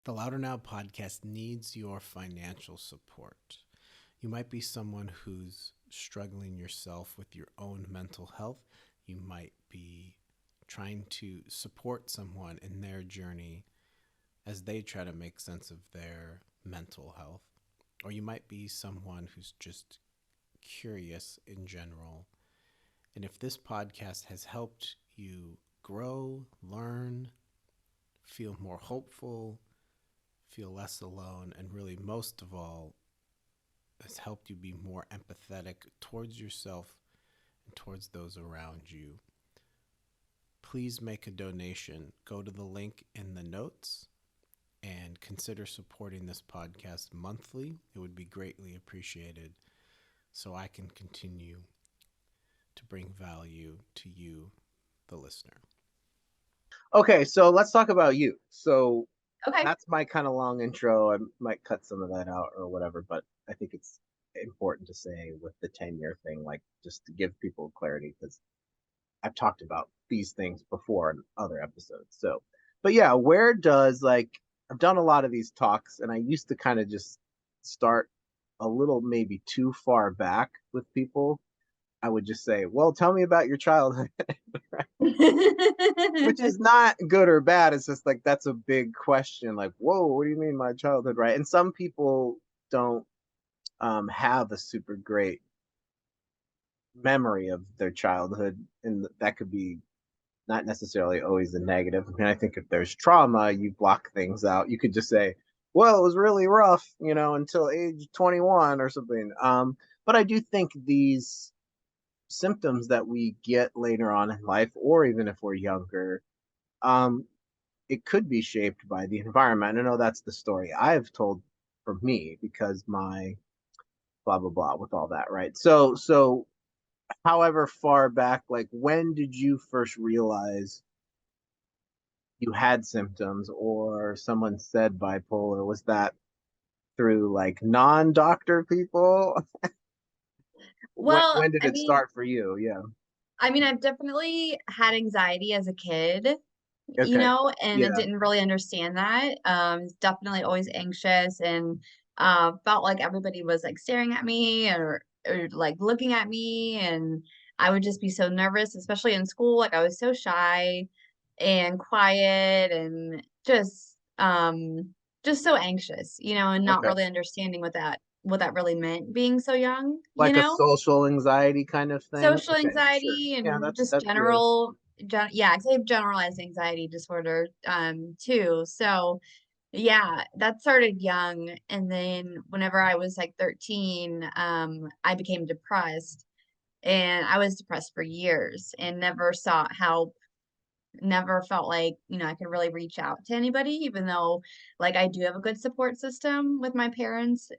The Louder Now podcast needs your financial support. You might be someone who's struggling yourself with your own mental health. You might be trying to support someone in their journey as they try to make sense of their mental health. Or you might be someone who's just curious in general. And if this podcast has helped you grow, learn, feel more hopeful, feel less alone, and really most of all, has helped you be more empathetic towards yourself and towards those around you, please make a donation. Go to the link in the notes and consider supporting this podcast monthly. It would be greatly appreciated so I can continue to bring value to you, the listener. Okay, so let's talk about you. So Okay. that's my kind of long intro. I might cut some of that out or whatever, but I think it's important to say with the 10-year thing, like just to give people clarity, because I've talked about these things before in other episodes. So, but yeah, where does I've done a lot of these talks, and I used to kind of just start a little maybe too far back with people. I would just say, well, tell me about your childhood. Which is not good or bad. It's just like, that's a big question. Like, whoa, what do you mean my childhood, right? And some people don't have a super great memory of their childhood, and that could be not necessarily always a negative. I mean, I think if there's trauma, you block things out. You could just say, well, it was really rough, until age 21 or something. But I do think these symptoms that we get later on in life, or even if we're younger, it could be shaped by the environment. I know that's the story I've told for me, because my blah blah blah with all that, right? So however far back, like when did you first realize you had symptoms, or someone said bipolar? Was that through like non-doctor people? Well, When did it start for you? Yeah. I mean, I've definitely had anxiety as a kid, Okay. and I Yeah. didn't really understand that. Definitely always anxious and felt like everybody was like staring at me or like looking at me, and I would just be so nervous, especially in school. Like I was so shy and quiet and just so anxious, and not Okay. really understanding what that really meant being so young, Like a social anxiety kind of thing. social Okay, sure. anxiety Yeah, and that's just real. yeah, I have generalized anxiety disorder too. So yeah, that started young, and then whenever I was like 13, I became depressed, and I was depressed for years and never sought help, never felt like, I could really reach out to anybody, even though like I do have a good support system with my parents,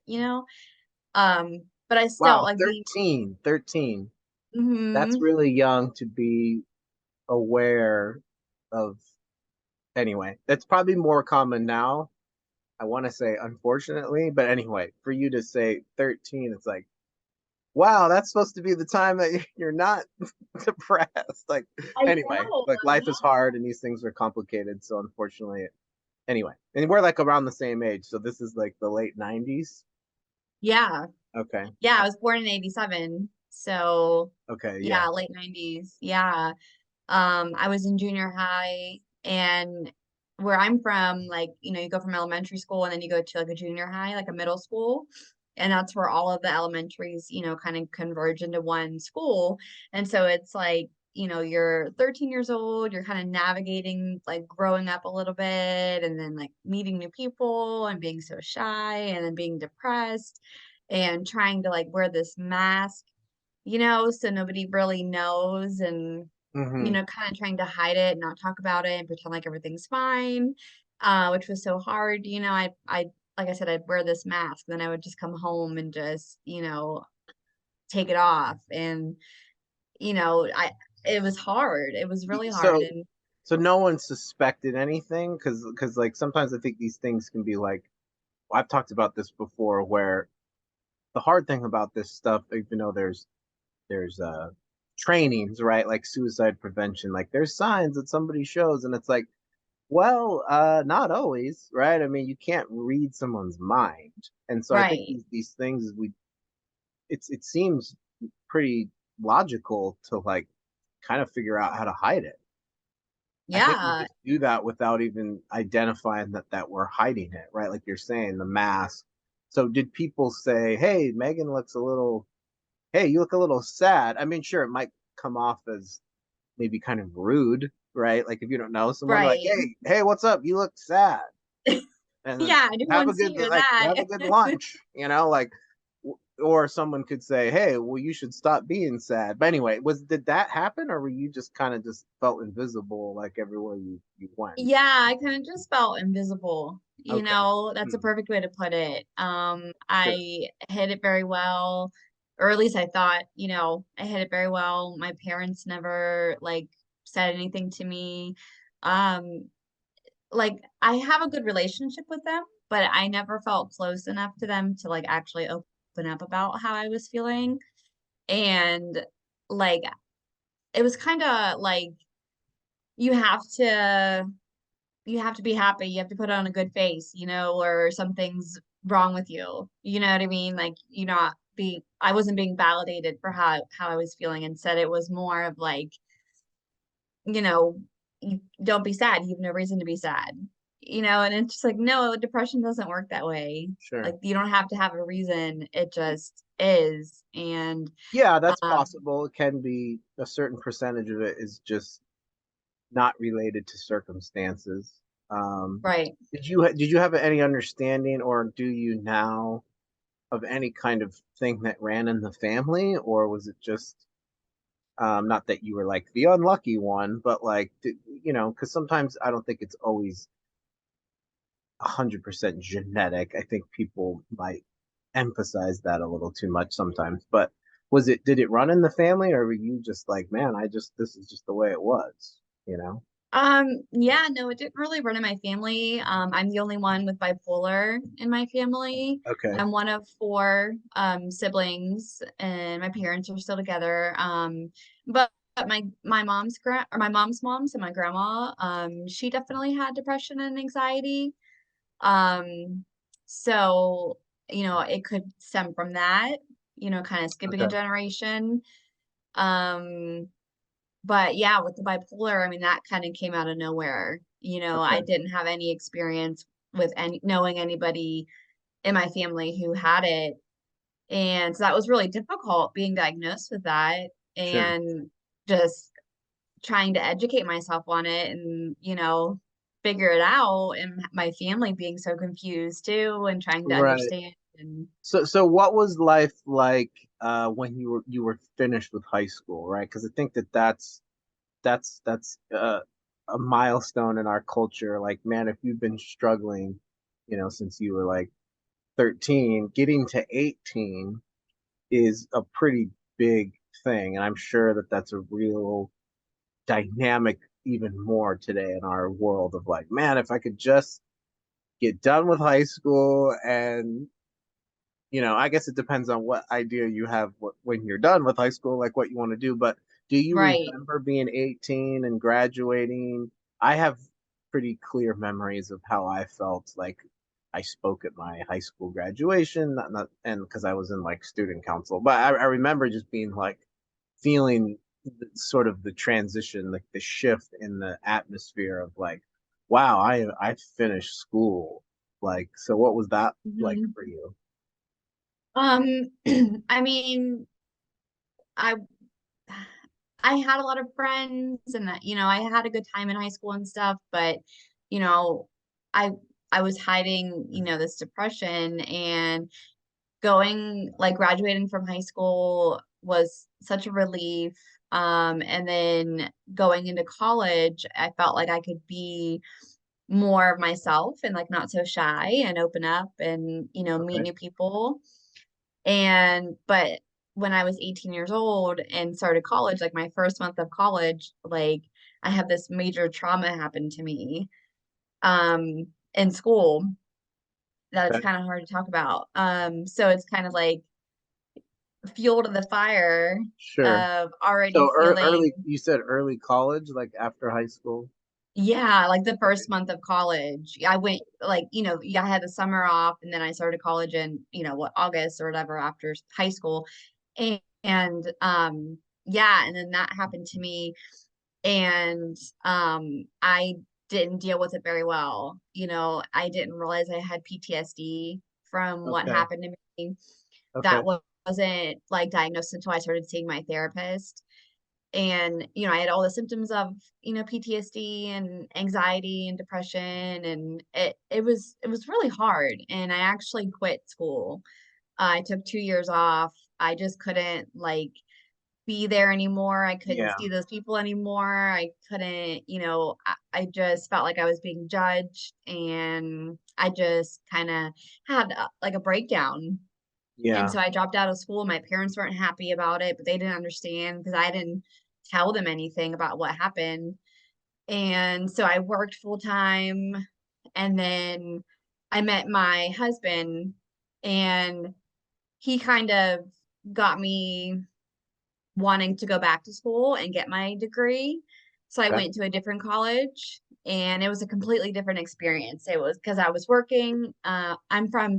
but I still Wow, like being 13. That's mhm. really young to be aware of. Anyway, that's probably more common now. I want to say unfortunately, but anyway, for you to say 13, it's like, wow, that's supposed to be the time that you're not depressed. Like, I anyway, know, like life is hard and these things are complicated. So unfortunately, anyway, and we're like around the same age. So this is like the late 90s. yeah. Okay. Yeah, I was born in 87. So Okay. Yeah. yeah, late 90s. Yeah. I was in junior high, and where I'm from, like, you go from elementary school and then you go to like a junior high, like a middle school. And that's where all of the elementaries, kind of converge into one school. And so it's like, you're 13 years old, you're kind of navigating, like growing up a little bit, and then like meeting new people and being so shy and then being depressed and trying to like wear this mask, so nobody really knows, and Mm-hmm. kind of trying to hide it and not talk about it and pretend like everything's fine, which was so hard. Like I said, I'd wear this mask, then I would just come home and just, take it off. And, it was hard. It was really hard. So, And so no one suspected anything, because like sometimes I think these things can be like, I've talked about this before, where the hard thing about this stuff, even though there's trainings, right? Like suicide prevention, like there's signs that somebody shows, and it's like Well, not always, right? I mean, you can't read someone's mind. And so I think Right. these things it seems pretty logical to like kind of figure out how to hide it. I think we Yeah. just do that without even identifying that we're hiding it, right? Like you're saying, the mask. So did people say, "Hey, Megan looks a little, hey, you look a little sad." I mean, sure, it might come off as maybe kind of rude, right? Like if you don't know someone, like, Right. "Hey, what's up? You look sad." And Yeah, who wants to hear that? have a good lunch, like or someone could say, "Hey, well, you should stop being sad." But anyway, was did that happen, or were you just kind of just felt invisible like everywhere you went? Yeah, I kind of just felt invisible. Okay. That's a Hmm. perfect way to put it. Sure. I hid it very well, or at least I thought, I hid it very well. My parents never like said anything to me. Um, like I have a good relationship with them, but I never felt close enough to them to like actually open up about how I was feeling. And like it was kind of like you have to you have to be happy. You have to put on a good face, or something's wrong with you. You know what I mean? Like you're not being I wasn't being validated for how I was feeling. Instead, it was more of like, you know, you don't be sad. You have no reason to be sad. And it's just like, no, depression doesn't work that way. Like Sure. you don't have to have a reason. It just is. And Yeah, that's um, possible. It can be a certain percentage of it is just not related to circumstances. right. Did you have any understanding, or do you now, of any kind of thing that ran in the family, or was it just not that you were like the unlucky one, but like because sometimes I don't think it's always 100% genetic. I think people might emphasize that a little too much sometimes. But did it run in the family, or were you just like, man, this is just the way it was, you know? Yeah, no, it didn't really run in my family. I'm the only one with bipolar in my family. Okay. I'm one of four siblings, and my parents are still together. But my mom's mom, so my grandma, she definitely had depression and anxiety. Um, so, it could stem from that, kind of skipping a Okay. generation. Um, but yeah, with the bipolar, I mean, that kind of came out of nowhere. I Okay. didn't have any experience with knowing anybody in my family who had it. And so that was really difficult being diagnosed with that Sure. and just trying to educate myself on it and, figure it out. And my family being so confused too and trying to Right. understand. And So what was life like when you were finished with high school, right? Because I think that's a milestone in our culture. Like, man, if you've been struggling, since you were like 13, getting to 18 is a pretty big thing, and I'm sure that that's a real dynamic even more today in our world of like, man, if I could just get done with high school and I guess it depends on what idea you have when you're done with high school, like what you want to do. But do you right. remember being 18 and graduating? I have pretty clear memories of how I felt. Like I spoke at my high school graduation, and because I was in like student council, but I remember just being like feeling sort of the transition, like the shift in the atmosphere of like, wow, I finished school. Like, so what was that like Mhm. for you? Um, I mean, I I had a lot of friends and that, I had a good time in high school and stuff, but you know, I I was hiding, this depression and going like graduating from high school was such a relief. And then going into college, I felt like I could be more of myself and like not so shy and open up and, meet Okay. new people. But when I was 18 years old and started college, like my first month of college, like I had this major trauma happen to me in school that's Okay. kind of hard to talk about. So it's kind of like fuel to the fire Sure. of already So feeling, early, you said early college, like after high school? Yeah, like the Okay. first month of college. I went like, I had the summer off and then I started college in, August or whatever after high school. And yeah, and then that happened to me and I didn't deal with it very well. I didn't realize I had PTSD from what Okay. happened to me. Okay. That wasn't like diagnosed until I started seeing my therapist. And I had all the symptoms of PTSD and anxiety and depression, and it was really hard, and I actually quit school. I took 2 years off. I just couldn't like be there anymore. I couldn't Yeah. see those people anymore. I couldn't, I just felt like I was being judged, and I just kind of had like a breakdown. And Yeah. so I dropped out of school. My parents weren't happy about it, but they didn't understand because I didn't tell them anything about what happened. And so I worked full time. And then I met my husband, and he kind of got me wanting to go back to school and get my degree. So I Okay. went to a different college, and it was a completely different experience. It was because I was working. I'm from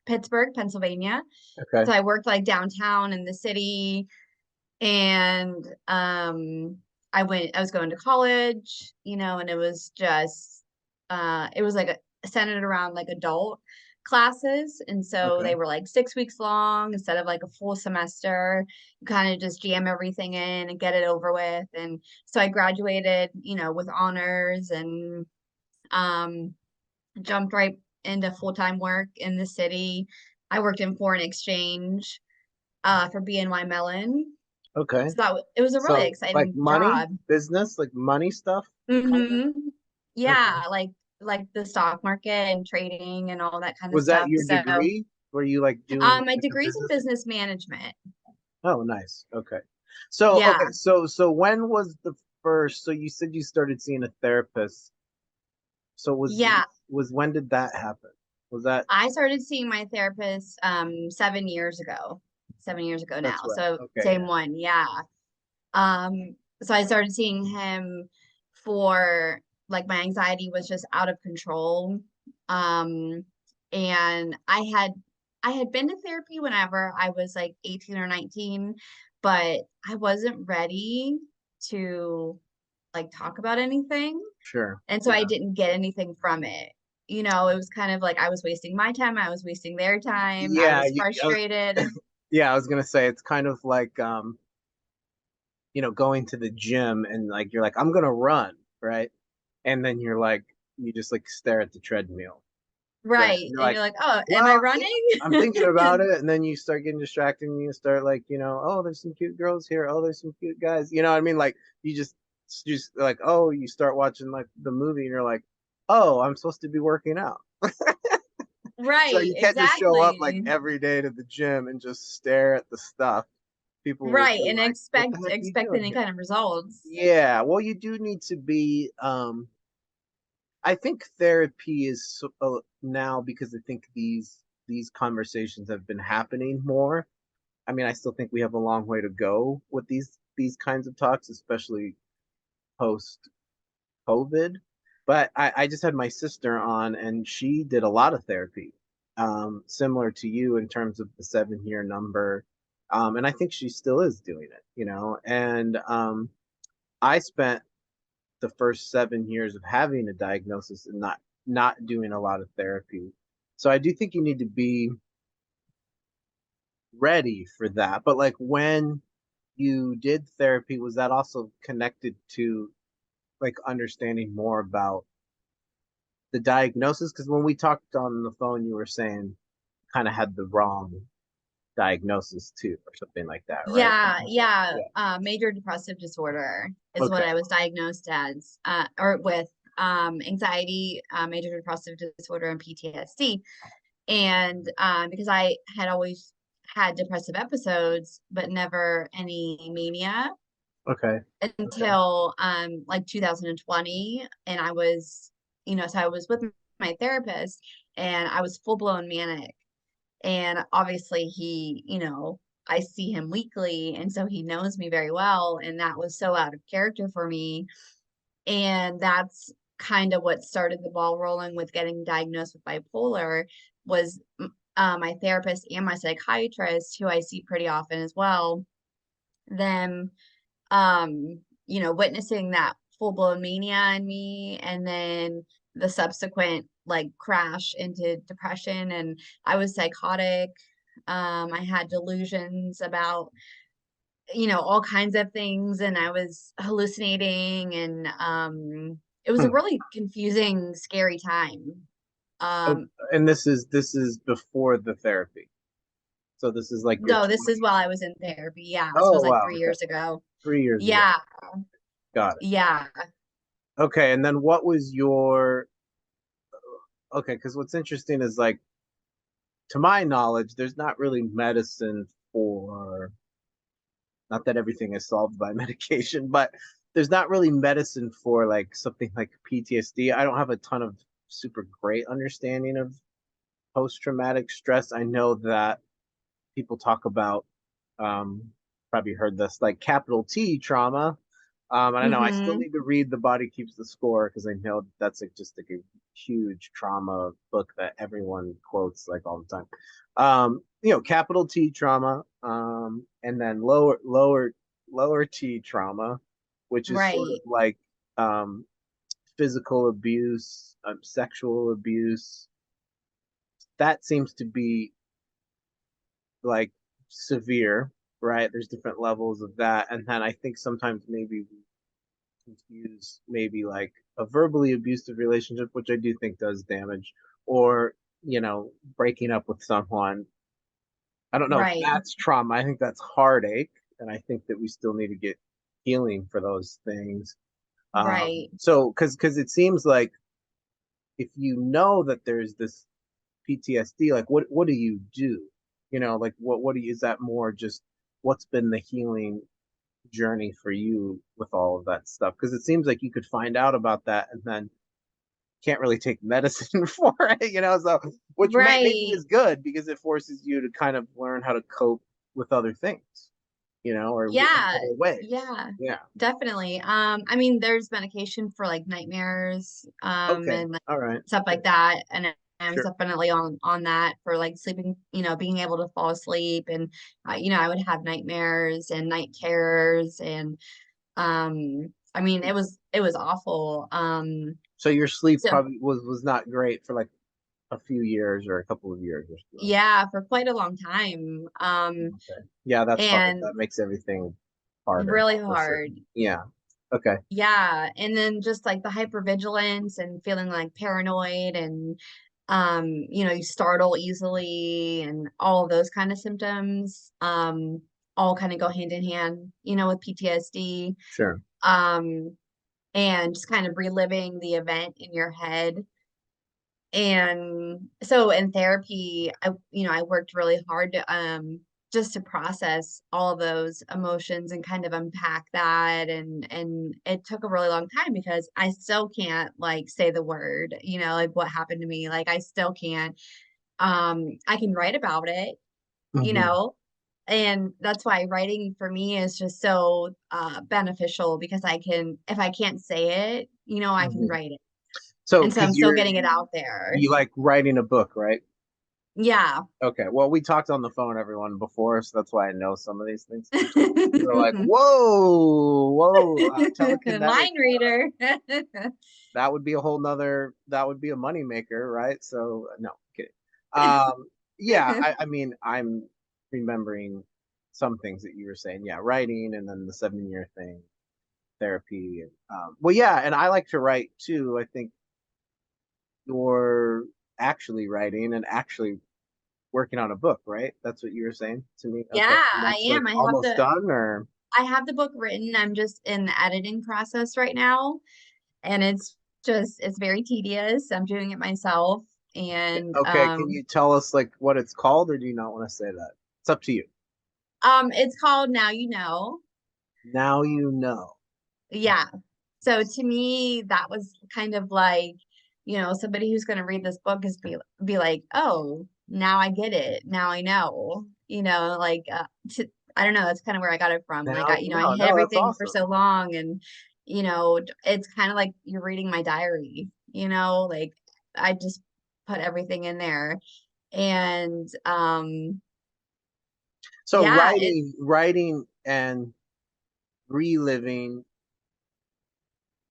Pittsburgh, Pennsylvania. Okay. So I worked like downtown in the city, and I was going to college, and it was just it was like centered around like adult classes, and so Okay. they were like 6 weeks long instead of like a full semester. You kind of just jam everything in and get it over with. And so I graduated, with honors, and um jumped right into full-time work in the city. I worked in foreign exchange for BNY Mellon. Okay. So it was a really So like exciting money, job. business, like money stuff, kind of. Hmm. Okay. Yeah, like the stock market and trading and all that kind of Was that stuff. your So, degree? Were you like doing my like a degree's in business? business management. Oh, nice. Okay. So, Yeah. okay. So when was the first? So you said you started seeing a therapist. So Yeah. when did that happen? Was that I started seeing my therapist 7 years ago. 7 years ago that's now. right. So Okay, same yeah. one. Yeah. So I started seeing him for like my anxiety was just out of control. Um, and I had been to therapy whenever I was like 18 or 19, but I wasn't ready to like talk about anything. Sure. And so I Yeah. didn't get anything from it. It was kind of like I was wasting my time, I was wasting their time, I Yeah, was frustrated. yeah, I was gonna say it's kind of like going to the gym and like you're like, I'm gonna run, right? And then you're like, you just like stare at the treadmill, right? Right. And you're And like, you're like, "Oh, am I well, yeah, running?" I'm thinking about it, and then you start getting distracted and you start like, oh, there's some cute girls here, oh, there's some cute guys. You know what I mean? Like you just like, oh, you start watching like the movie and you're like, oh, I'm supposed to be working out. So Right, you can't just show up like exactly. every day to the gym and just stare at the stuff. People will Right, be and like, "What the expect heck are you expect doing any here?" kind of results. Yeah, well, you do need to be. I think therapy is now because I think these conversations have been happening more. I mean, I still think we have a long way to go with these kinds of talks, especially post COVID. But I just had my sister on, and she did a lot of therapy, similar to you in terms of the 7 year number. And I think she still is doing it. And I spent the first 7 years of having a diagnosis and not doing a lot of therapy. So I do think you need to be ready for that. But like when you did therapy, was that also connected to like understanding more about the diagnosis? Because when we talked on the phone, you were saying kind of had the wrong diagnosis too, or something like that, right? Yeah, yeah. Yeah. Major depressive disorder is what Okay. I was diagnosed as, or with anxiety, major depressive disorder, and PTSD. And because I had always had depressive episodes, but never any mania Okay. Okay. until like 2020. And so I was with my therapist, and I was full blown manic. And obviously I see him weekly, and so he knows me very well, and that was so out of character for me. And that's kind of what started the ball rolling with getting diagnosed with bipolar was my therapist and my psychiatrist, who I see pretty often as well, them witnessing that full-blown mania in me, and then the subsequent like crash into depression, and I was psychotic. I had delusions about all kinds of things, and I was hallucinating, and it was a Hmm. really confusing, scary time. Oh, Um, and this is before the therapy. So this is like your no, this is 20s. while I was in therapy. Yeah, this Oh was like wow, three okay. years ago. 3 years ago. Yeah, Got it. yeah. Okay, and then what was your okay, because what's interesting is like to my knowledge, there's not really medicine for not that everything is solved by medication, but there's not really medicine for like something like PTSD. I don't have a ton of super great understanding of post-traumatic stress. I know that people talk about um probably heard this like capital T trauma. And I know I still Mm-hmm. need to read The Body Keeps the Score because I know that's like just like a huge trauma book that everyone quotes like all the time. Capital T trauma, and then lower T trauma, which is sort of Right, like physical abuse, sexual abuse. That seems to be like severe, right? There's different levels of that, and then I think sometimes maybe we confuse maybe like a verbally abusive relationship, which I do think does damage, or breaking up with someone. I don't know if right, that's trauma. I think that's heartache, and I think that we still need to get healing for those things. right. So, because it seems like if you know that there's this PTSD, like what do you do? Like what do you, is that more just what's been the healing journey for you with all of that stuff? Because it seems like you could find out about that and then can't really take medicine for it, so which maybe Right. is good because it forces you to kind of learn how to cope with other things, or in Yeah, other ways. yeah, Yeah. definitely. I mean, there's medication for like nightmares, Okay. and like All right. stuff like that. And I was Sure. definitely on that for like sleeping, being able to fall asleep. And I would have nightmares and night terrors, and I mean, it was awful. So your sleep So probably was not great for like a few years or a couple of years or so. yeah, for quite a long time. Okay. Yeah, that's hard. And That makes everything harder really for sure. hard. Yeah. Okay. Yeah, and then just like the hypervigilance and feeling like paranoid, and you startle easily, and all of those kind of symptoms all kind of go hand in hand, with PTSD. Sure. Um and just kind of reliving the event in your head. And so in therapy, I worked really hard to just to process all of those emotions and kind of unpack that, and it took a really long time because I still can't like say the word, like what happened to me. Like I still can't. I can write about it, you Hmm. know, and that's why writing for me is just so beneficial, because I can, if I can't say it, I can Hmm. write it. So, And so I'm because still getting it out there. you like writing a book, right? Yeah. Okay. Well, we talked on the phone, everyone, before, so that's why I know some of these things. You were like, whoa, whoa, telekinetic. Mind reader. That would be a whole nother, that would be a moneymaker, right? So, no, kidding. Um, yeah, I mean, I'm remembering some things that you were saying. Yeah, writing and then the 7 year thing, therapy. Well, yeah, and I like to write too. I think you're actually writing and actually working on a book, right? That's what you were saying to me. Okay. Yeah, And I that's like am. almost done or I have the book written. I'm just in the editing process right now, and it's very tedious. I'm doing it myself, and okay, can you tell us like what it's called or do you not want to say that? It's up to you. it's called Now You Know. Now you know. Yeah. So to me, that was kind of like, somebody who's going to read this book is be like, oh, now I get it. Now I know, like, I don't know. That's kind of where I got it from. Like, Now you I know. hid No, that's everything for awesome. so long, and, it's kind of like you're reading my diary, like I just put everything in there. And So yeah, writing and reliving,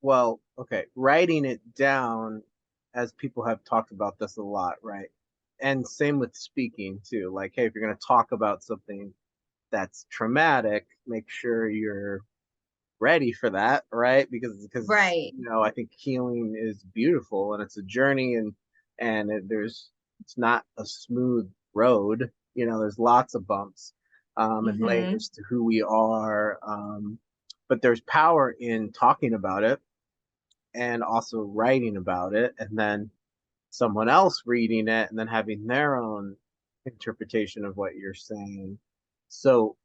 well, okay, writing it down, as people have talked about this a lot, right? And same with speaking too. Like, hey, if you're going to talk about something that's traumatic, make sure you're ready for that, right? Because right. I think healing is beautiful and it's a journey, and it's not a smooth road. There's lots of bumps, and Hmm. layers to who we are. But there's power in talking about it and also writing about it, and then someone else reading it and then having their own interpretation of what you're saying. So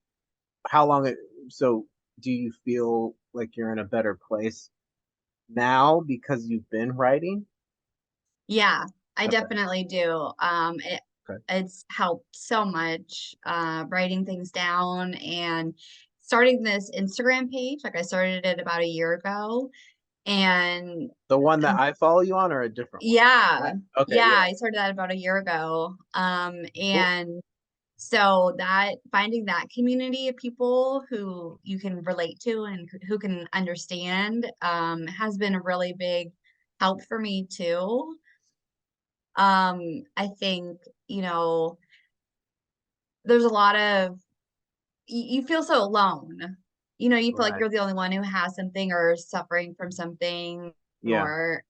how long it so do you feel like you're in a better place now because you've been writing? Yeah, I Okay. definitely do. Okay. It's helped so much, writing things down and starting this Instagram page. Like I started it about a year ago, and The one that I follow you on, or a different one? yeah, Yeah. Okay, yeah, yeah. I started that about a year ago. Cool. And so that finding that community of people who you can relate to and who can understand, has been a really big help for me too. I think, you know, there's a lot of you feel so alone. You feel like Right. you're the only one who has something or is suffering from something, Yeah. or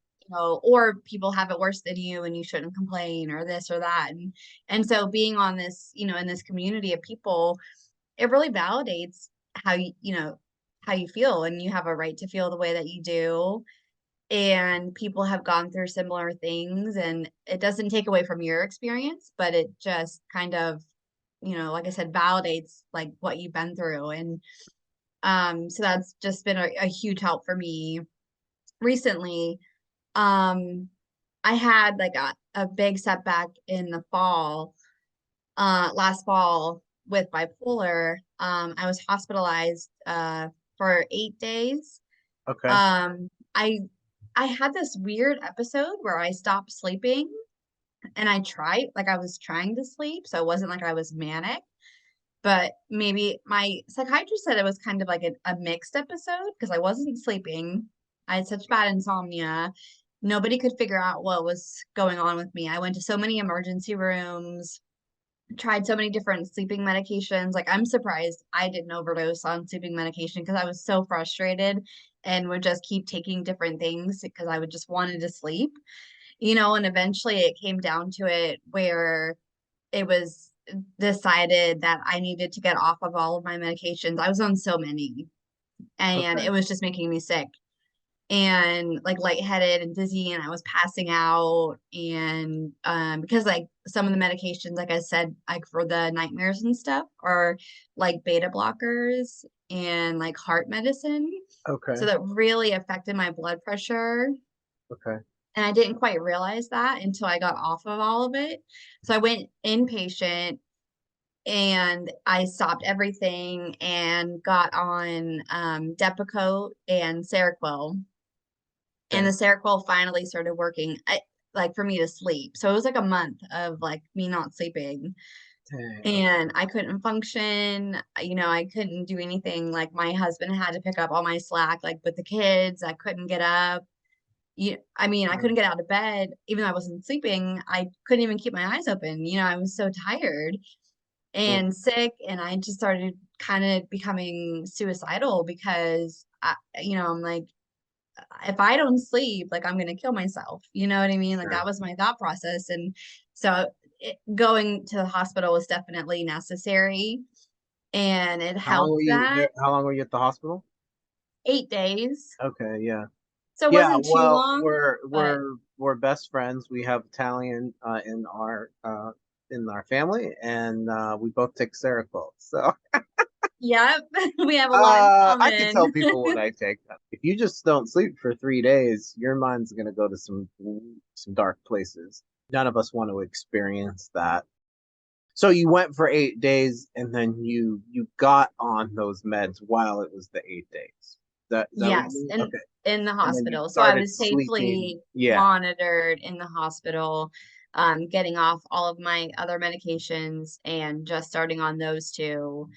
or people have it worse than you and you shouldn't complain or this or that. And so being on this, in this community of people, it really validates how you feel, and you have a right to feel the way that you do. And people have gone through similar things, and it doesn't take away from your experience, but it just kind of, like I said, validates like what you've been through. And so that's just been a huge help for me recently. um I had like a big setback in the fall, last fall, with bipolar. I was hospitalized for 8 days. Okay. um I I had this weird episode where I stopped sleeping, and I was trying to sleep, so it wasn't like I was manic, but maybe my psychiatrist said it was kind of like a mixed episode because I wasn't sleeping. I had such bad insomnia. Nobody could figure out what was going on with me. I went to so many emergency rooms, tried so many different sleeping medications. Like, I'm surprised I didn't overdose on sleeping medication because I was so frustrated and would just keep taking different things because I would just wanted to sleep, and eventually it came down to it where it was decided that I needed to get off of all of my medications. I was on so many, and Okay. it was just making me sick and like lightheaded and dizzy, and I was passing out. And because like some of the medications, like I said, like for the nightmares and stuff, are like beta blockers and like heart medicine. So Okay. that really affected my blood pressure. Okay. And I didn't quite realize that until I got off of all of it. So I went inpatient, and I stopped everything and got on Depakote and Seroquel. And Okay. the Seroquel finally started working, like for me to sleep. So it was like a month of like me not sleeping, Dang, okay. and I couldn't function. I couldn't do anything. Like my husband had to pick up all my slack, like with the kids. I couldn't get up. I mean, I Mm, couldn't get out of bed, even though I wasn't sleeping. I couldn't even keep my eyes open. I was so tired mm, and sick, and I just started kind of becoming suicidal because I'm like, if I don't sleep, like I'm gonna kill myself. You know what I mean? Like sure. that was my thought process. And so going to the hospital was definitely necessary, and it helped that. How long were you at the hospital? 8 days. Okay, yeah. So it Yeah, wasn't too well, long, we're but we're we're best friends. We have Italian in our family, and we both take Seroquel. So yep, we have a lot in I can common. tell people when I take them. If you just don't sleep for 3 days, your mind's gonna go to some dark places. None of us want to experience that. So you went for 8 days, and then you got on those meds while it was the 8 days. Is that what you Yes, mean? and Okay. in the And then you hospital. So I started was sleeping. safely Yeah. monitored in the hospital, getting off all of my other medications and just starting on those two.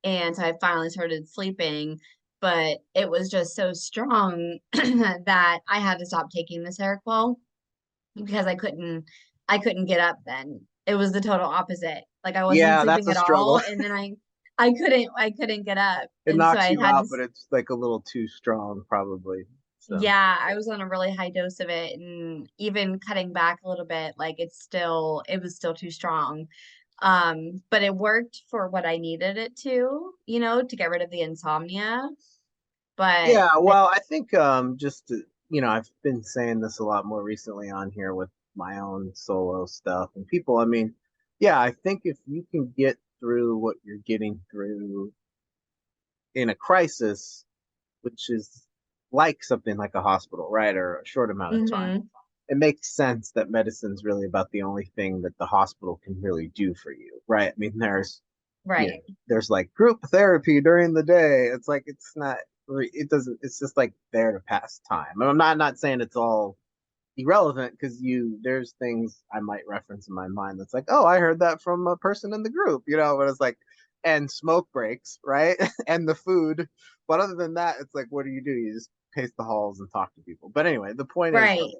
And so I finally started sleeping, but it was just so strong that I had to stop taking the Seroquel because I couldn't get up then. It was the total opposite. Like I wasn't Yeah, that's sleeping a at all, struggle. and then I couldn't get up. It And so knocks I you had to out, but it's like a little too strong, probably. So, yeah, I was on a really high dose of it, and even cutting back a little bit, like it was still too strong. But it worked for what I needed it to get rid of the insomnia. But yeah, well, I think just to, I've been saying this a lot more recently on here with my own solo stuff and people. I mean, yeah, I think if you can get through what you're getting through in a crisis, which is like something like a hospital, right, or a short amount of time, hmm it makes sense that medicine's really about the only thing that the hospital can really do for you, right? I mean, you know, right, there's like group therapy during the day. It's like it's not, it doesn't. It's just like there to pass time. And I'm not saying it's all irrelevant because there's things I might reference in my mind that's like, oh, I heard that from a person in the group, but it's like, and smoke breaks, right? And the food. But other than that, it's like, what do? You just pace the halls and talk to people. But anyway, the point is, right,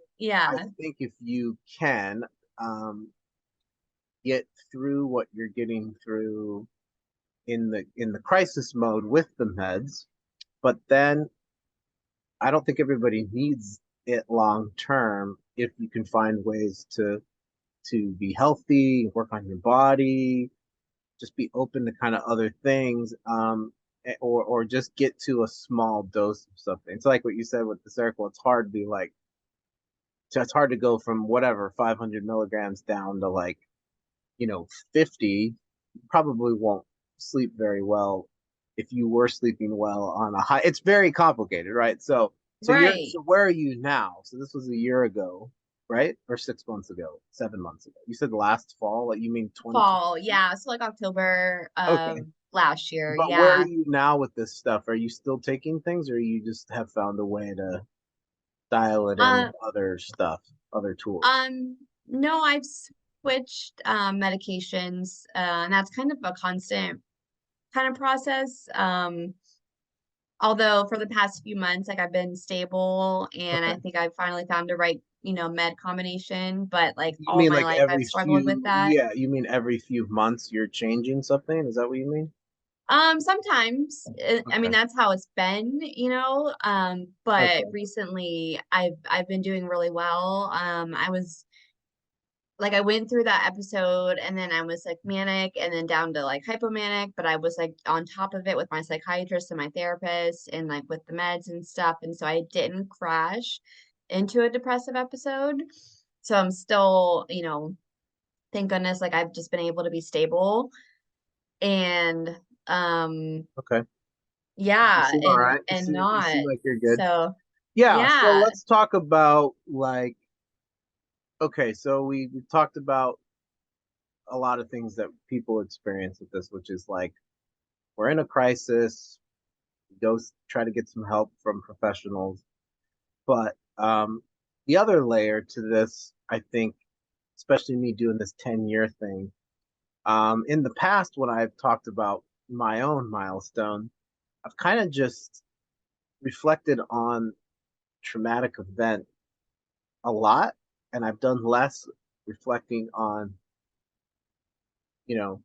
I yeah, think if you can um, get through what you're getting through in the crisis mode with the meds, but then I don't think everybody needs it long term if you can find ways to be healthy, work on your body, just be open to kind of other things, or just get to a small dose of something. It's like what you said with the circle. It's hard to go from whatever 500 milligrams down to like 50. You probably won't sleep very well if you were sleeping well on a high. It's very complicated, right? right. So where are you now? So this was a year ago, right? Or 6 months ago, 7 months ago. You said last fall, like you mean 2020? Fall, yeah. So like October Okay. of last year, But where are yeah. you now with this stuff? Are you still taking things or you just have found a way to dial it in Uh, with other stuff, other tools? um, no, I've switched medications, and that's kind of a constant kind of process. Although for the past few months, like I've been stable and I Okay. think I finally found the right, med combination, but like You all of mean my like life I've struggled with that. you mean every few months you're changing something? Is that what you mean? Sometimes, I mean, Okay. that's how it's been, but Okay. recently I've been doing really well. I was like I went through that episode and then I was like manic and then down to like hypomanic, but I was like on top of it with my psychiatrist and my therapist and like with the meds and stuff. And so I didn't crash into a depressive episode. So I'm still, thank goodness, like I've just been able to be stable and um Okay. You yeah, seem all and right. and You not. seem like you're good. So Yeah, so yeah. let's talk about like okay, so we talked about a lot of things that people experience with this, which is like we're in a crisis, go try to get some help from professionals. But the other layer to this, I think, especially me doing this 10-year thing, in the past when I've talked about my own milestone, I've kind of just reflected on traumatic event a lot, and I've done less reflecting on, you know,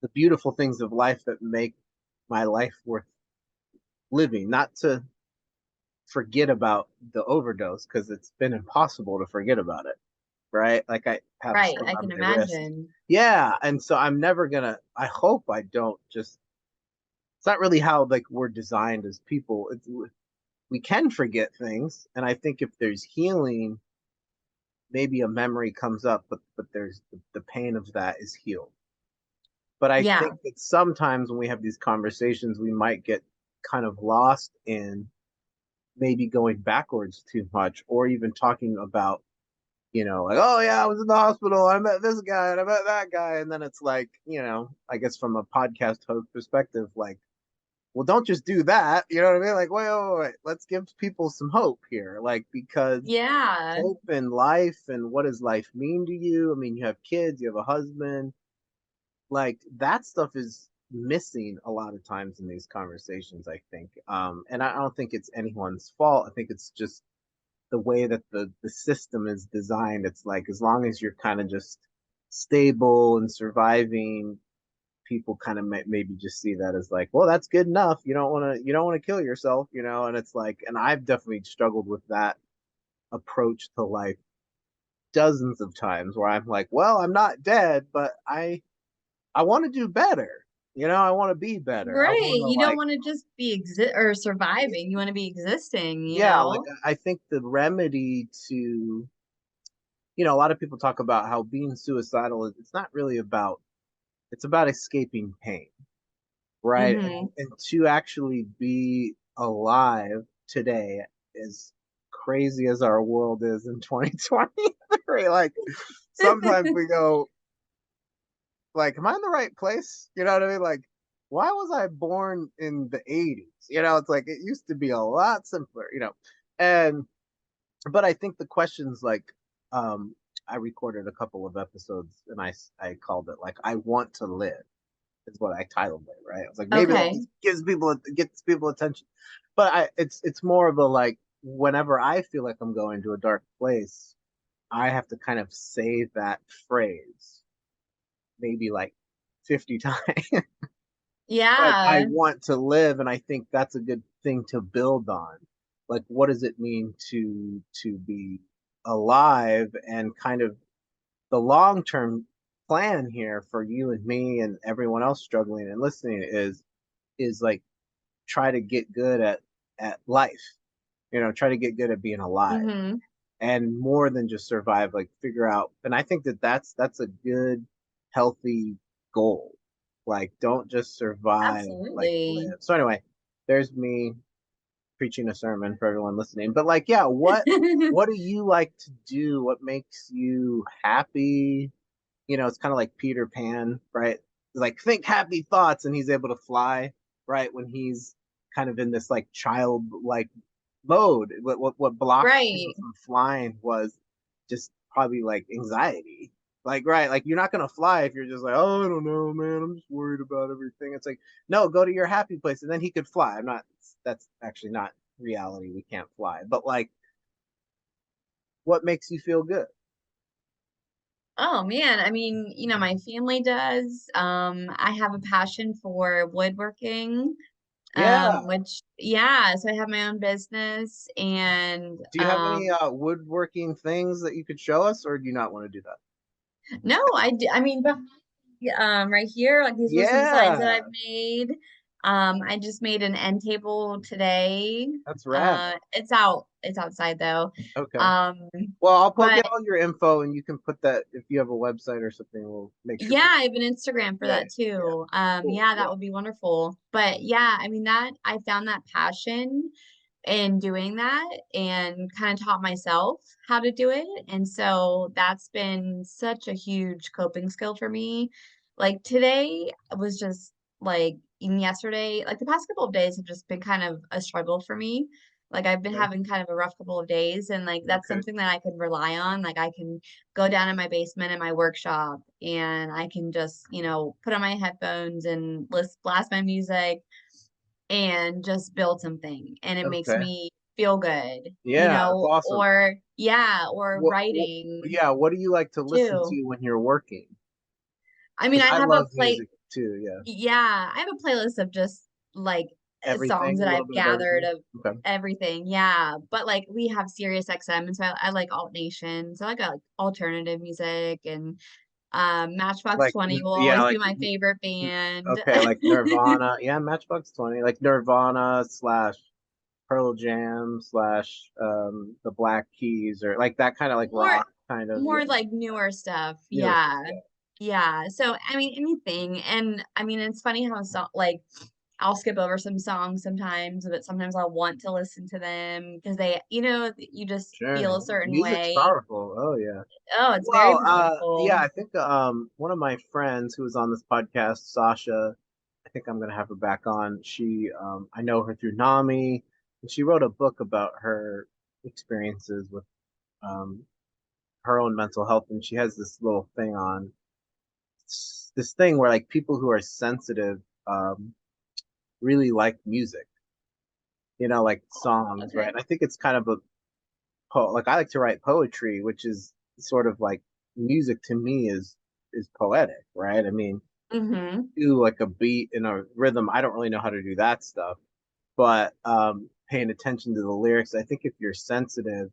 the beautiful things of life that make my life worth living. Not to forget about the overdose because it's been impossible to forget about it, right? Like I have a Right, scar I on can my wrist. imagine. Yeah, and so I'm never gonna. I hope I don't just. It's not really how like we're designed as people. We can forget things, and I think if there's healing, maybe a memory comes up, but there's the pain of that is healed. But I Yeah, think that sometimes when we have these conversations, we might get kind of lost in maybe going backwards too much, or even talking about, like, oh yeah, I was in the hospital, I met this guy and I met that guy, and then it's like, I guess from a podcast host perspective, like well, don't just do that. You know what I mean? Like, wait. Let's give people some hope here. Like, because Yeah. hope in life and what does life mean to you? I mean, you have kids, you have a husband. Like, that stuff is missing a lot of times in these conversations, I think. And I don't think it's anyone's fault. I think it's just the way that the system is designed. It's like as long as you're kind of just stable and surviving, people kind of maybe just see that as like, well, that's good enough. You don't want to kill yourself, you know. And it's like, and I've definitely struggled with that approach to life dozens of times, where I'm like, well, I'm not dead, but I want to do better. You know, I want to be better. I want Right. to You don't like, want to just be or surviving. You want to be existing, you yeah, like know? I think the remedy to, a lot of people talk about how being suicidal is, it's not really about, it's about escaping pain, right? Mm-hmm. And to actually be alive today, as crazy as our world is in 2023, like sometimes we go, like, am I in the right place? You know what I mean? Like, why was I born in the 80s? You know, it's like it used to be a lot simpler, you know. And but I think the questions like, um I recorded a couple of episodes and I called it like I want to live is what I titled it, right? I was like, maybe that Okay. just gets people attention. But it's more of a like, whenever I feel like I'm going to a dark place, I have to kind of say that phrase maybe like 50 times. Like, I Yeah. want to live, and I think that's a good thing to build on. Like, what does it mean to be alive? And kind of the long term plan here for you and me and everyone else struggling and listening is like, try to get good at life. Try to get good at being alive, Mm-hmm. and more than just survive. Like, figure out. And I think that that's a good, healthy goal. Like, don't just survive, like Absolutely. live. So anyway, there's me preaching a sermon for everyone listening. But like, yeah, what do you like to do? What makes you happy? It's kind of like Peter Pan, right? Like, think happy thoughts, and he's able to fly, right? When he's kind of in this like child like mode. What blocked him Right. from flying was just probably like anxiety. Like, right, like you're not gonna fly if you're just like, oh, I don't know, man, I'm just worried about everything. It's like, no, go to your happy place, and then he could fly. I'm not. That's actually not reality. We can't fly, but like, what makes you feel good? Oh man, I mean, my family does. I have a passion for woodworking. Yeah. Which yeah, so I have my own business and Do you have any woodworking things that you could show us, or do you not want to do that? no, I mean right here, like these were some signs that Yeah, I've made. I just made an end table today. that's rad. It's outside though. Okay. Um, Well, I'll but get all your info, and you can put that if you have a website or something. We'll make sure yeah, people. I have an Instagram for Yeah, that yeah, too. cool. Yeah, Yeah. that would be wonderful. But yeah, I mean that I found that passion in doing that and kind of taught myself how to do it. And so that's been such a huge coping skill for me. Like today was just like even yesterday, like the past couple of days have just been kind of a struggle for me. Like I've been Okay. having kind of a rough couple of days and like that's Okay. something that I can rely on. Like I can go down in my basement in my workshop and I can just, put on my headphones and blast my music and just build something and it makes Okay. me feel good, Yeah, that's awesome. or yeah, or What? writing Yeah. What do you like to listen too. to when you're working? I mean, Because I I have a love play music too. Yeah. yeah, I have a playlist of just like songs Everything, a that little I've bit of gathered everything. of Okay. everything. Yeah, but like we have Sirius XM and so I like Alt Nation. So I got like alternative music and Matchbox Like, 20 will yeah, always be like, my favorite band. okay, like Nirvana. Yeah, Matchbox 20. Like Nirvana slash Pearl Jam slash the Black Keys, or like that kind of like More rock kind of, yeah, more like newer stuff. newer stuff. Yeah. Yeah. So I mean anything. And I mean it's funny how like I'll skip over some songs sometimes, but sometimes I'll want to listen to them because they, you just Sure. feel a certain Music's way. powerful. Oh yeah. Oh, it's very Well, yeah, powerful. I think one of my friends who was on this podcast, Sasha, I think I'm gonna have her back on. I know her through NAMI, and she wrote a book about her experiences with um, her own mental health, and she has this little thing on this thing where like people who are sensitive um, really like music, like songs, right? Okay. And I think it's kind of like I like to write poetry, which is sort of like music to me is poetic, right? I mean, Mm-hmm. do like a beat and a rhythm. I don't really know how to do that stuff, but paying attention to the lyrics, I think if you're sensitive,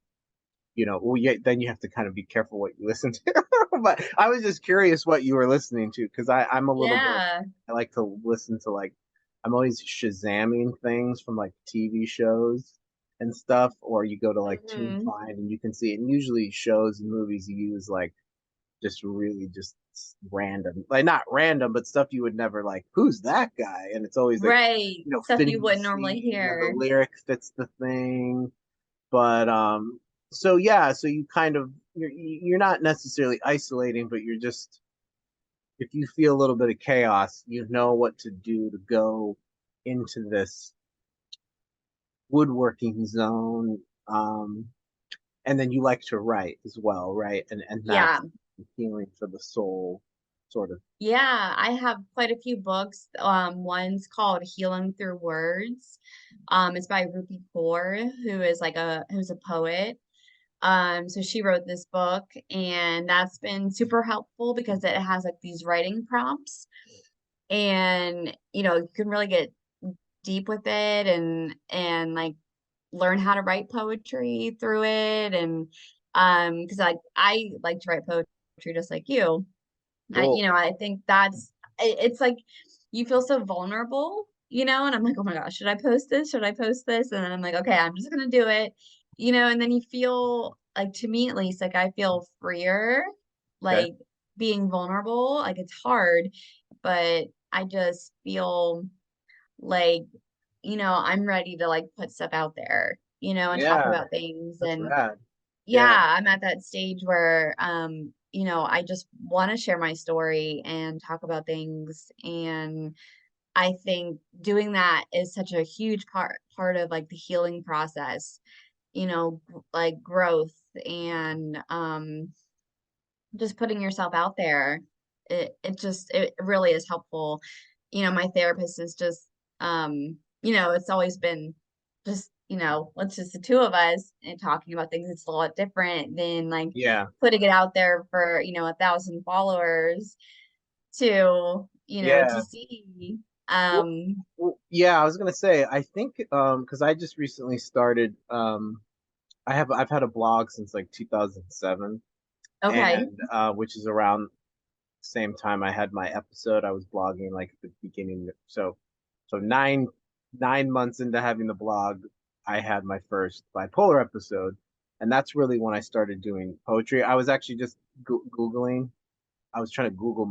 well, then you have to kind of be careful what you listen to. But I was just curious what you were listening to because I'm a little bit. Yeah. I like to listen to like I'm always shazamming things from like TV shows and stuff, or you go to like Mm-hmm. TuneFind and you can see it. And usually shows and movies use like just really just random, like not random, but stuff you would never like. Who's that guy? And it's always like Right. Stuff you fitting the wouldn't normally scene or the hear. lyric fits the thing. But so yeah, so you kind of you're not necessarily isolating, but you're just if you feel a little bit of chaos, you know what to do to go into this woodworking zone. And then you like to write as well, right? And Yeah. that's healing for the soul, sort of. Yeah, I have quite a few books. One's called Healing Through Words. It's by Rupi Kaur, who's a poet. So she wrote this book, and that's been super helpful because it has like these writing prompts, and you can really get deep with it and like learn how to write poetry through it, and because I like to write poetry just like you. Cool. I think it's like you feel so vulnerable, and I'm like, oh my gosh, should I post this? Should I post this? And then I'm like, okay, I'm just gonna do it, and then you feel like, to me at least, like I feel freer, Okay. like being vulnerable. Like it's hard, but I just feel like, I'm ready to like put stuff out there, and talk Yeah, about things. that's And rad. Yeah. yeah, I'm at that stage where I just want to share my story and talk about things. And I think doing that is such a huge part of like the healing process, like growth and just putting yourself out there. It really is helpful. My therapist is just it's always been just, it's just the two of us and talking about things. It's a lot different than like Yeah. putting it out there for, 1,000 followers to Yeah. see. Well, Um, yeah, I was gonna say, I think because I just recently started I've had a blog since like 2007, okay. and which is around the same time I had my episode. I was blogging like at the beginning, so 9 months into having the blog, I had my first bipolar episode, and that's really when I started doing poetry. I was actually just googling. I was trying to Google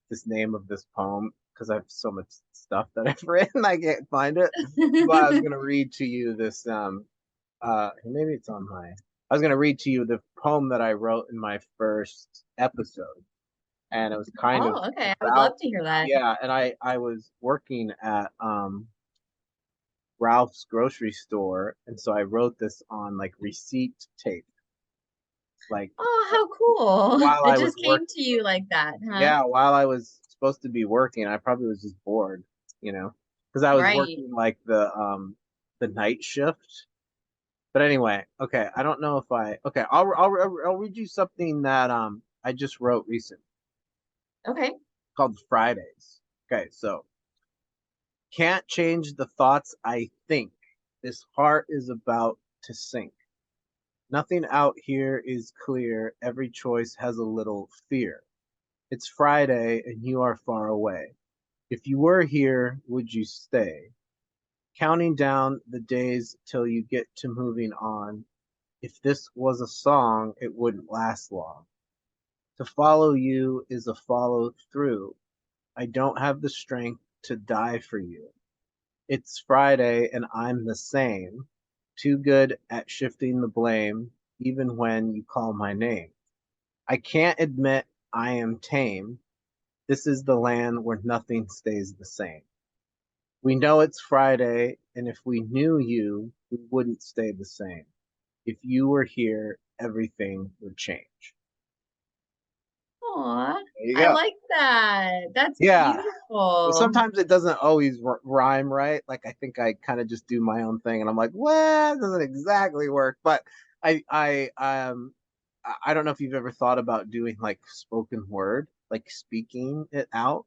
this name of this poem because I have so much stuff that I've written, I can't find it. But I was gonna read to you this maybe it's on my I was gonna read to you the poem that I wrote in my first episode. And it was kind of Oh, okay. I would love about to hear that. yeah, and I was working at Ralph's grocery store, and so I wrote this on like receipt tape, like Oh, how cool. while It I was just came working. to you like that, huh? Yeah, while I was supposed to be working, I probably was just bored, because I was Right. working like the night shift. But anyway, okay, I don't know if okay, I'll read you something that I just wrote recently Okay. called Fridays. Okay, so can't change the thoughts I think. This heart is about to sink. Nothing out here is clear. Every choice has a little fear. It's Friday and you are far away. If you were here, would you stay? Counting down the days till you get to moving on. If this was a song, it wouldn't last long. To follow you is a follow through. I don't have the strength to die for you. It's Friday and I'm the same. Too good at shifting the blame, even when you call my name. I can't admit I am tame. This is the land where nothing stays the same. We know it's Friday, and if we knew you, we wouldn't stay the same. If you were here, everything would change. Aw, There you I go. like that. That's Yeah. But beautiful. sometimes it doesn't always rhyme right. Like I think I kind of just do my own thing, and I'm like, well, it doesn't exactly work. But I don't know if you've ever thought about doing like spoken word, like speaking it out.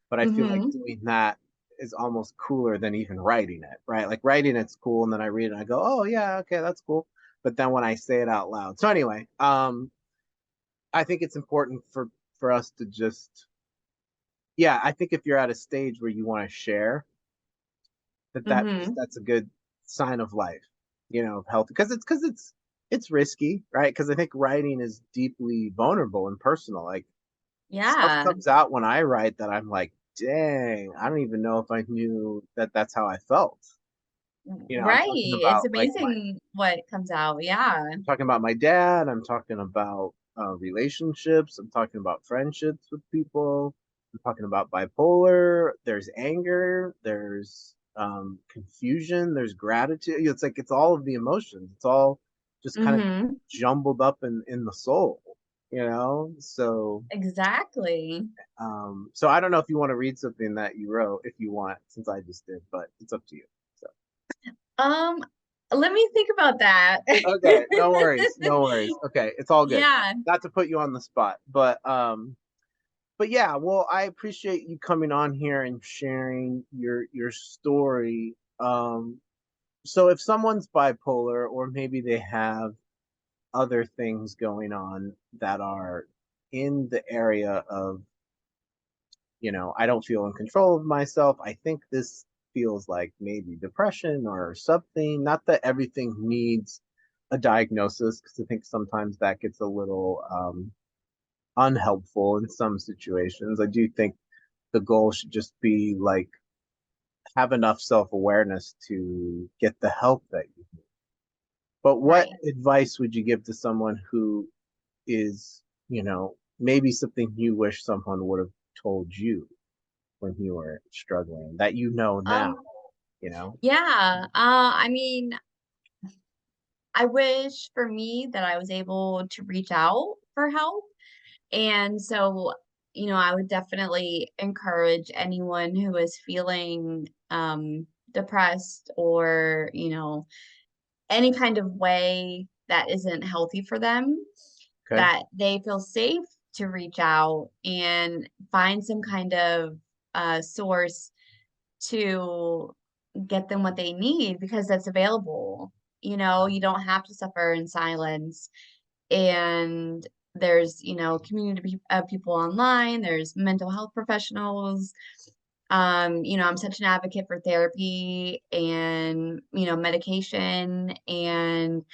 But I feel like Mm-hmm. doing that is almost cooler than even writing it, right? Like writing it's cool, and then I read it and I go, oh yeah, okay, that's cool. But then when I say it out loud, so anyway, I think it's important for us to just, yeah, I think if you're at a stage where you want to share, Mm-hmm. that's a good sign of life, of health, because it's risky, right? Because I think writing is deeply vulnerable and personal. Like stuff Yeah. comes out when I write that I'm like, dang, I don't even know if I knew that that's how I felt. I'm Right. talking It's about like amazing what comes out. Yeah. I'm talking about my dad. I'm talking about relationships. I'm talking about friendships with people. I'm talking about bipolar. There's anger. There's confusion. There's gratitude. It's like it's all of the emotions. It's all just kind of Mm-hmm. jumbled up in the soul. So Exactly. so I don't know if you want to read something that you wrote, if you want, since I just did, but it's up to you. So Um, Let me think about that. okay, no worries, no worries. Okay, it's all good. Yeah. Not to put you on the spot, but yeah, well, I appreciate you coming on here and sharing your story. So if someone's bipolar or maybe they have other things going on that are in the area of, I don't feel in control of myself. I think this feels like maybe depression or something. Not that everything needs a diagnosis, because I think sometimes that gets a little unhelpful in some situations. I do think the goal should just be like have enough self awareness to get the help that you need. But what Right. advice would you give to someone who is, maybe something you wish someone would have told you when you were struggling that now, Um, you know? yeah. I mean, I wish for me that I was able to reach out for help. And so, I would definitely encourage anyone who is feeling depressed or, any kind of way that isn't healthy for them, Okay. that they feel safe to reach out and find some kind of source to get them what they need because that's available. You don't have to suffer in silence. And there's, community of people online, there's mental health professionals. I'm such an advocate for therapy and, medication. And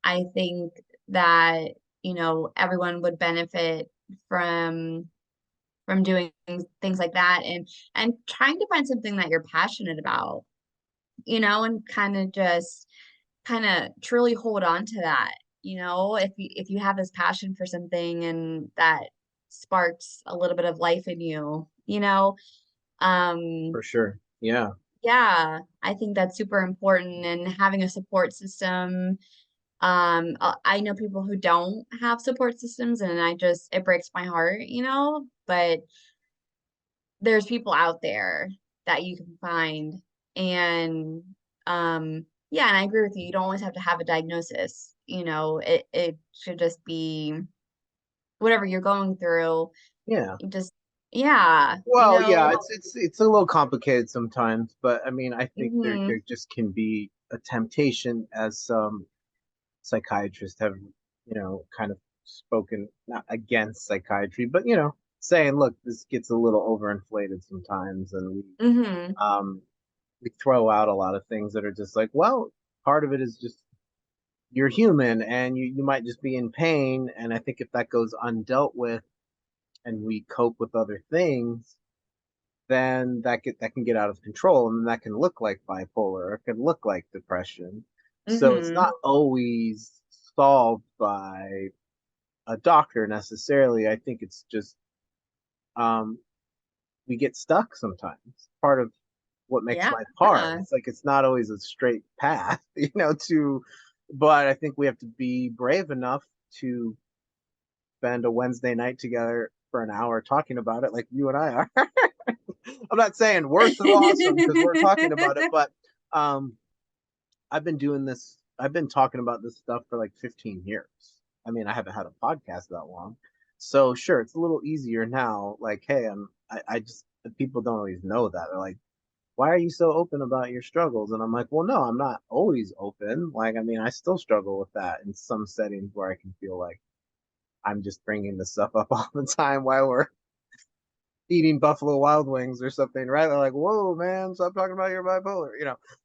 I think that, everyone would benefit from doing things like that and trying to find something that you're passionate about, and kind of truly hold on to that. If you have this passion for something and that sparks a little bit of life in you, um For sure. Yeah. yeah, I think that's super important, and having a support system. I know people who don't have support systems, and it breaks my heart, but there's people out there that you can find. And yeah, and I agree with you. You don't always have to have a diagnosis. It should just be whatever you're going through. Yeah. Just yeah, Well, yeah, it's a little complicated sometimes, but I mean, I think there hmm just can be a temptation, as some psychiatrists have, kind of spoken not against psychiatry, but saying, look, this gets a little overinflated sometimes, and hmm um we throw out a lot of things that are just like, well, part of it is just you're human and you might just be in pain. And I think if that goes undealt with and we cope with other things, then that can get out of control, and that can look like bipolar, or it can look like depression. So it's hmm not always solved by a doctor necessarily. I think it's just um, we get stuck sometimes. Part of what makes Yeah. life hard. It's like it's not always a straight path, but I think we have to be brave enough to spend a Wednesday night together for an hour talking about it like you and I are. I'm not saying we're so awesome because we're talking about it, but um, I've been doing this. I've been talking about this stuff for like 15 years. I mean, I haven't had a podcast that long, so sure, it's a little easier now. Like, hey, I just people don't always know that. They're like, why are you so open about your struggles? And I'm like, well, no, I'm not always open. Like, I mean, I still struggle with that in some settings where I can feel like I'm just bringing this stuff up all the time while we're eating Buffalo Wild Wings or something, right? They're like, whoa, man, stop talking about your bipolar.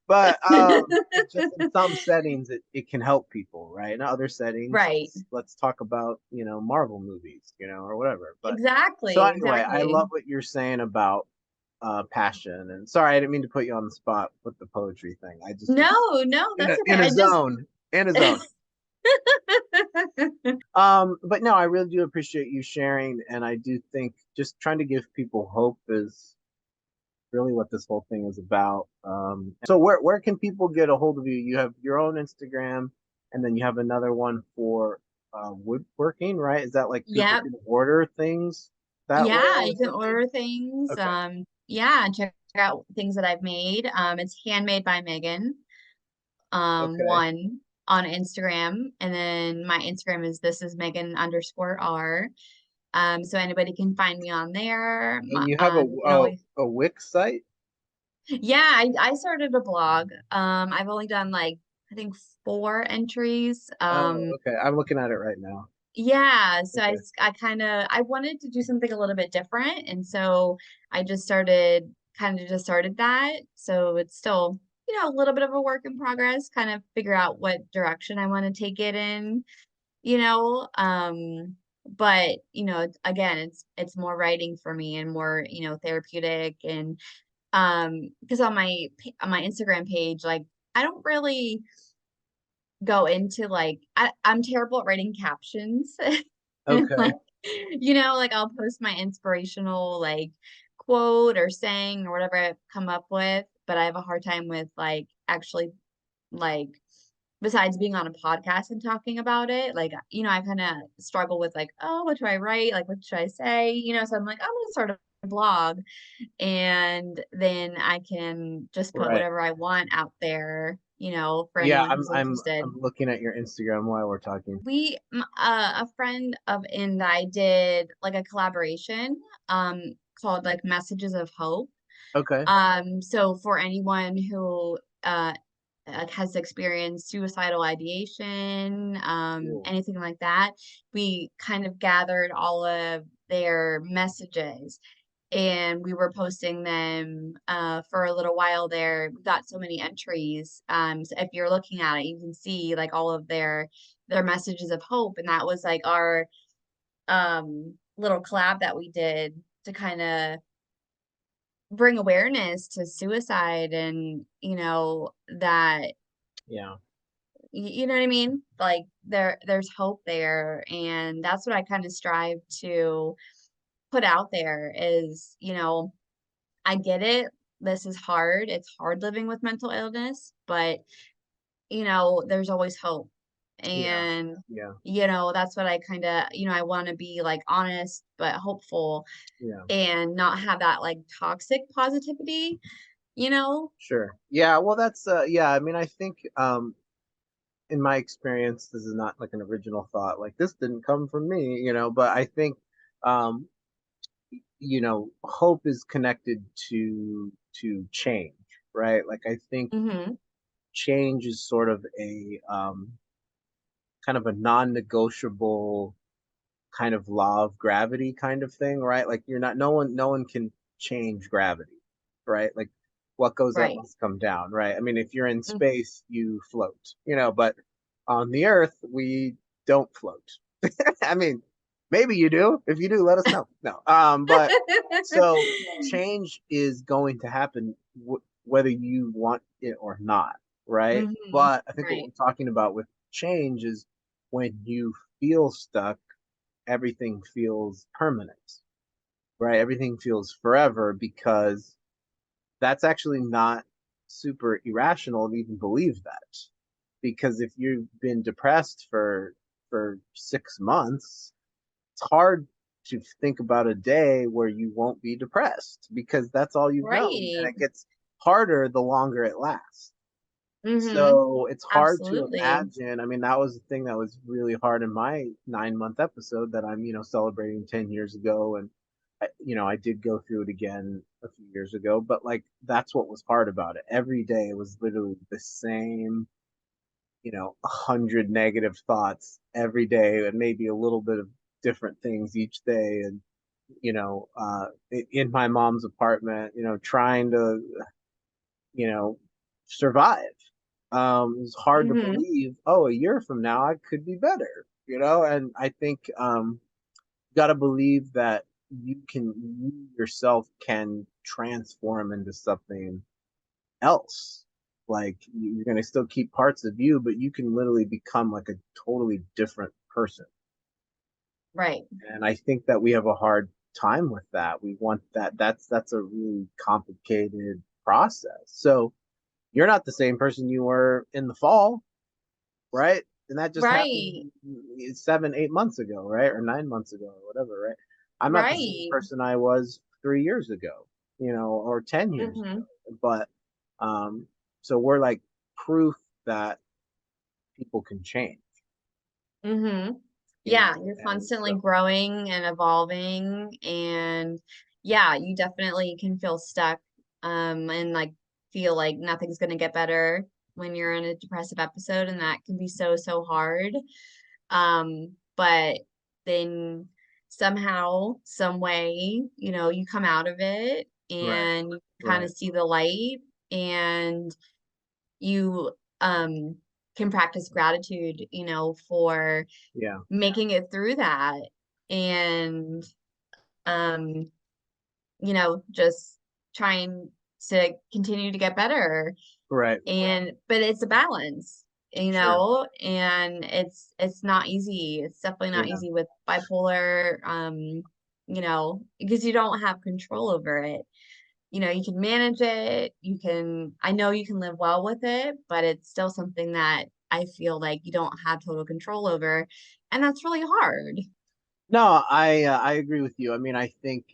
But it just in some settings, it can help people, right? In other settings, Right. let's talk about, Marvel movies, or whatever. But so Exactly. anyway, I Exactly. love what you're saying about passion. And sorry, I didn't mean to put you on the spot with the poetry thing. I just was No, no, in a that's in okay. a I just zone. In a zone. But no, I really do appreciate you sharing, and I do think just trying to give people hope is really what this whole thing is about. So where can people get a hold of you? You have your own Instagram, and then you have another one for woodworking, right? Is that like people Yep. can order things that way Yeah, or you can something? order things. Okay. Yeah, check out things that I've made. It's handmade by Megan. Okay. One on Instagram, and then my Instagram is this is Megan underscore R. So anybody can find me on there. And you have You can always, a Wix site? yeah, I started a blog. I've only done like I think 4 entries. Oh, okay. I'm looking at it right now. Yeah, so Okay. I kind of I wanted to do something a little bit different, and so I just started that. So it's still, a little bit of a work in progress, kind of figure out what direction I want to take it in, you know. But again, it's more writing for me and more, therapeutic and because on my Instagram page, like I don't really go into like I'm terrible at writing captions. Okay. Like, like I'll post my inspirational like quote or saying or whatever I've come up with, but I have a hard time with like actually like besides being on a podcast and talking about it, like, I kind of struggle with like, oh, what do I write? Like, what should I say? So I'm like, I'm gonna start a blog and then I can just put Right. whatever I want out there, for Yeah, anyone who's interested. I'm looking at your Instagram while we're talking. A friend of and I did like a collaboration called like Messages of Hope. Okay. So for anyone who has experienced suicidal ideation, Cool. anything like that, we kind of gathered all of their messages and we were posting them for a little while there. We got so many entries. So if you're looking at it, you can see like all of their messages of hope, and that was like our little collab that we did to kind of bring awareness to suicide and that Yeah. you know what I mean? Like there's hope there, and that's what I kind of strive to put out there is, I get it. This is hard. It's hard living with mental illness, but there's always hope. Yeah. And Yeah. that's what I kind of, I want to be like honest but hopeful Yeah. and not have that like toxic positivity, you know? Sure. Yeah, well yeah, I mean I think in my experience this is not like an original thought. Like this didn't come from me, but I think um hope is connected to change, right? Like I think Mhm. change is sort of a kind of a non-negotiable kind of law of gravity kind of thing, right? Like you're not no one can change gravity, right? Like what goes up Right. must come down, right? I mean, if you're in Mhm. space, you float, but on the Earth, we don't float. I mean, maybe you do. If you do, let us know. No. But so change is going to happen whether you want it or not, right? Mhm. But I think what Right. we're talking about with change is when you feel stuck, everything feels permanent, right? Everything feels forever because that's actually not super irrational to even believe that. Because if you've been depressed for 6 months, it's hard to think about a day where you won't be depressed because that's all you've known. And Right. it gets harder the longer it lasts. Mm-hmm. So it's hard to Absolutely. imagine. I mean, that was the thing that was really hard in my 9 month episode that I'm, celebrating 10 years ago. And, I did go through it again a few years ago, but like, that's what was hard about it. Every day it was literally the same, 100 negative thoughts every day and maybe a little bit of different things each day. And, in my mom's apartment, trying to, you know, survive. It's hard to Mm-hmm. believe, oh, a year from now I could be better, and I think you got to believe that you yourself can transform into something else. Like you're going to still keep parts of you, but you can literally become like a totally different person. Right. And I think that we have a hard time with that. We want that. That's a really complicated process. So you're not the same person you were in the fall, right? And that just happened Right. 7, 8 months ago, right? Or 9 months ago, or whatever, right? I'm not the same Right. person I was 3 years ago, or 10 years Mm-hmm. ago. But um, so we're like proof that people can change, Mm-hmm. you know, Yeah, you're and constantly so growing and evolving, and yeah, you definitely can feel stuck, and like feel like nothing's gonna get better when you're in a depressive episode, and that can be so, so hard. But then somehow, some way, you come out of it right, and you kind right, of see the light, and you can practice gratitude, for yeah, making it through that, and um just trying to continue to get better. right, And but it's a balance, sure, and it's not easy. It's definitely not yeah. easy with bipolar, because you don't have control over it. You can manage it. I know you can live well with it, but it's still something that I feel like you don't have total control over. And that's really hard. No, I agree with you. I mean, I think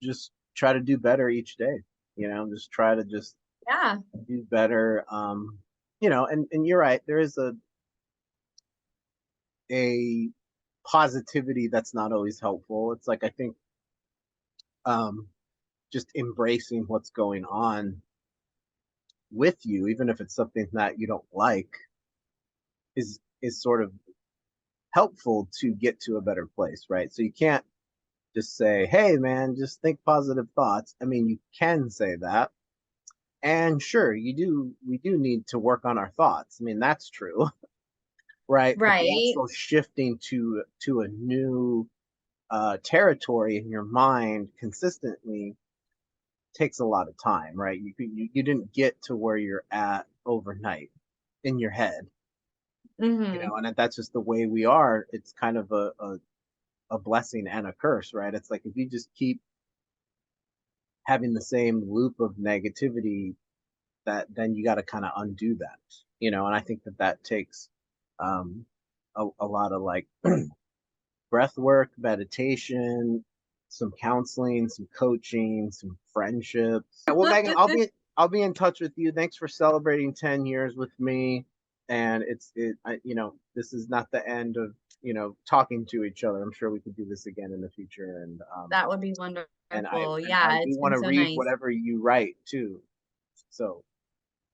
just try to do better each day. Just try to just Yeah. do better. And you're right. There is a positivity that's not always helpful. It's like I think um, just embracing what's going on with you, even if it's something that you don't like, is sort of helpful to get to a better place, right? So you can't just say, "Hey, man, just think positive thoughts." I mean, you can say that, and sure, we do need to work on our thoughts. I mean, that's true, right? But the Right. actual shifting to a new territory in your mind consistently takes a lot of time, right? You didn't get to where you're at overnight in your head, Mm-hmm. and that's just the way we are. It's kind of a blessing and a curse, right? It's like if you just keep having the same loop of negativity, that then you got to kind of undo that, and I think that takes um, a lot of like breath work, meditation, some counseling, some coaching, some friendships. Yeah, well, Megan, I'll be in touch with you. Thanks for celebrating 10 years with me. And this is not the end of talking to each other. I'm sure we could do this again in the future. That would be And I wonderful. and I Yeah, do it's want been to so read nice. whatever you write too. So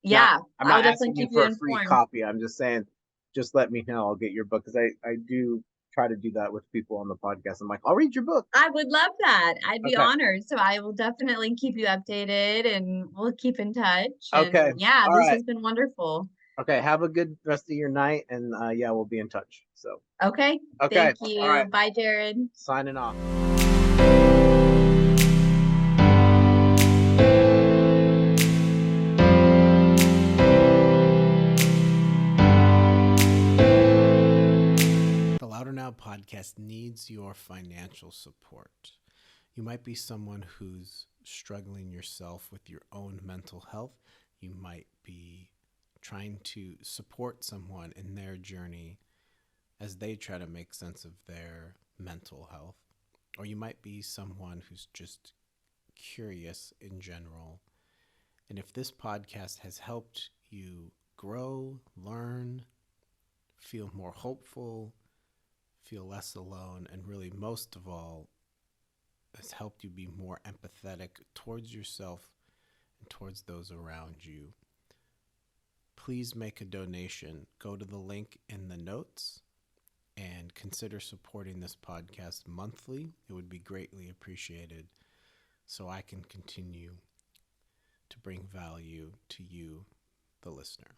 not Yeah, I'm I will not definitely asking you keep you for a free informed. copy. I'm just saying, just let me know. I'll get your book because I do try to do that with people on the podcast. I'm like, I'll read your book. I would love that. I'd be Okay. honored. So I will definitely keep you updated, and we'll keep in touch. Okay. And yeah, All this right. has been wonderful. Okay. Have a good rest of your night. And yeah, we'll be in touch. So, Okay. okay. Thank All right. you. Bye, Jared. Signing off. The Louder Now podcast needs your financial support. You might be someone who's struggling yourself with your own mental health. You might be trying to support someone in their journey as they try to make sense of their mental health. Or you might be someone who's just curious in general. And if this podcast has helped you grow, learn, feel more hopeful, feel less alone, and really most of all, has helped you be more empathetic towards yourself and towards those around you, please make a donation. Go to the link in the notes and consider supporting this podcast monthly. It would be greatly appreciated so I can continue to bring value to you, the listener.